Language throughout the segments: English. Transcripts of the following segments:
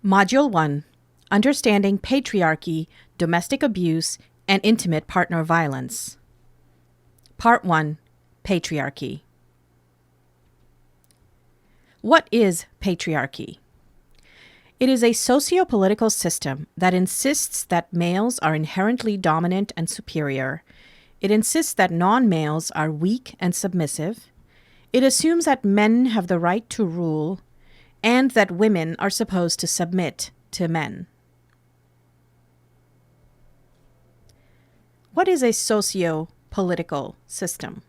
Module 1: Understanding Patriarchy, Domestic Abuse, and Intimate Partner Violence. Part 1: Patriarchy. What is patriarchy? It is a socio-political system that insists that males are inherently dominant and superior. It insists that non-males are weak and submissive. It assumes that men have the right to rule, and that women are supposed to submit to men. What is a socio-political system?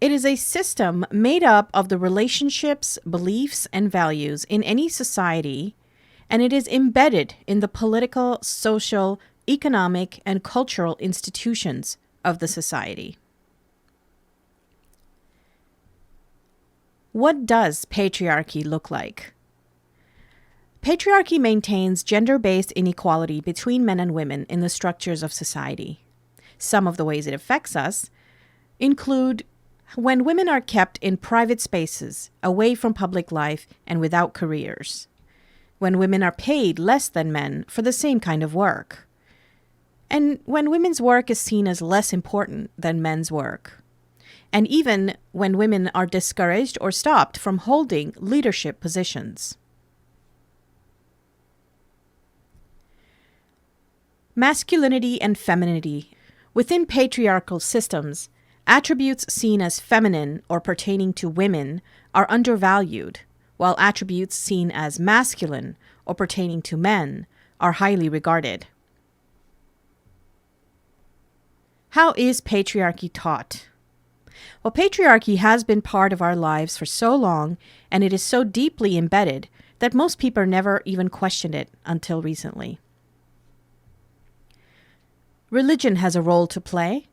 It is a system made up of the relationships, beliefs, and values in any society, and it is embedded in the political, social, economic, and cultural institutions of the society. What does patriarchy look like? Patriarchy maintains gender-based inequality between men and women in the structures of society. Some of the ways it affects us include when women are kept in private spaces, away from public life, and without careers. When women are paid less than men for the same kind of work. And when women's work is seen as less important than men's work. And even when women are discouraged or stopped from holding leadership positions. Masculinity and femininity. Within patriarchal systems, attributes seen as feminine or pertaining to women are undervalued, while attributes seen as masculine or pertaining to men are highly regarded. How is patriarchy taught? Well, patriarchy has been part of our lives for so long, and it is so deeply embedded that most people never even questioned it until recently. Religion has a role to play.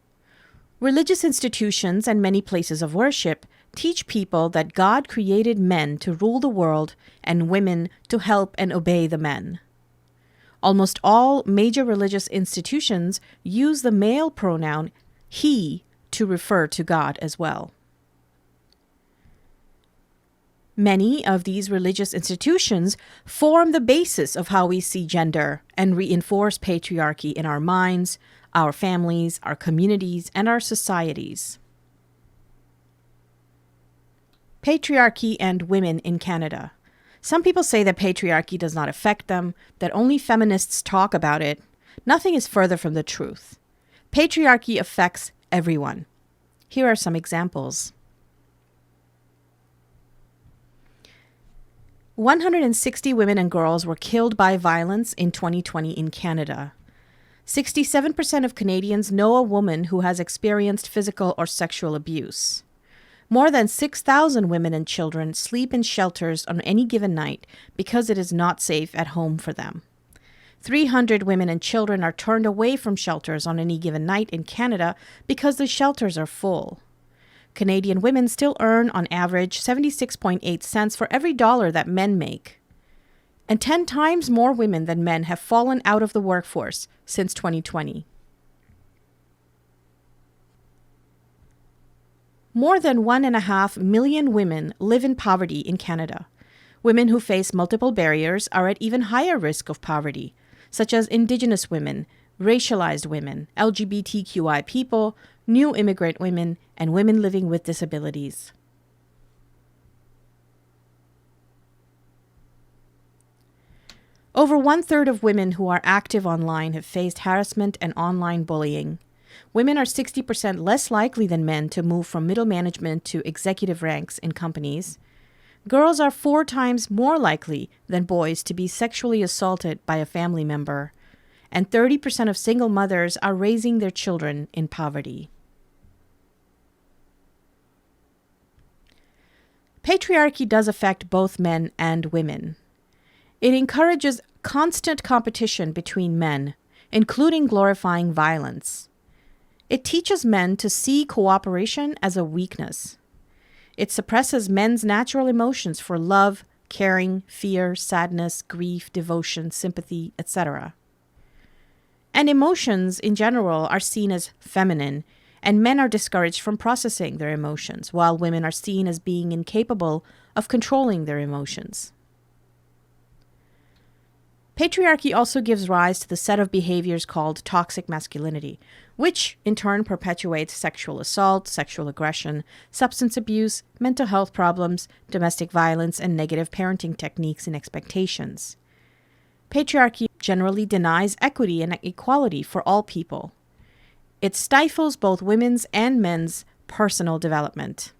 Religious institutions and many places of worship teach people that God created men to rule the world and women to help and obey the men. Almost all major religious institutions use the male pronoun he to refer to God as well. Many of these religious institutions form the basis of how we see gender and reinforce patriarchy in our minds, our families, our communities, and our societies. Patriarchy and women in Canada. Some people say that patriarchy does not affect them, that only feminists talk about it. Nothing is further from the truth. Patriarchy affects everyone. Here are some examples. 160 women and girls were killed by violence in 2020 in Canada. 67% of Canadians know a woman who has experienced physical or sexual abuse. More than 6,000 women and children sleep in shelters on any given night because it is not safe at home for them. 300 women and children are turned away from shelters on any given night in Canada because the shelters are full. Canadian women still earn, on average, 76.8 cents for every dollar that men make. And 10 times more women than men have fallen out of the workforce since 2020. More than 1.5 million women live in poverty in Canada. Women who face multiple barriers are at even higher risk of poverty, such as Indigenous women, racialized women, LGBTQI people, new immigrant women, and women living with disabilities. Over 1/3 of women who are active online have faced harassment and online bullying. Women are 60% less likely than men to move from middle management to executive ranks in companies. Girls are 4 times more likely than boys to be sexually assaulted by a family member. And 30% of single mothers are raising their children in poverty. Patriarchy does affect both men and women. It encourages constant competition between men, including glorifying violence. It teaches men to see cooperation as a weakness. It suppresses men's natural emotions for love, caring, fear, sadness, grief, devotion, sympathy, etc. And emotions in general are seen as feminine, and men are discouraged from processing their emotions, while women are seen as being incapable of controlling their emotions. Patriarchy also gives rise to the set of behaviors called toxic masculinity, which in turn perpetuates sexual assault, sexual aggression, substance abuse, mental health problems, domestic violence, and negative parenting techniques and expectations. Patriarchy generally denies equity and equality for all people. It stifles both women's and men's personal development.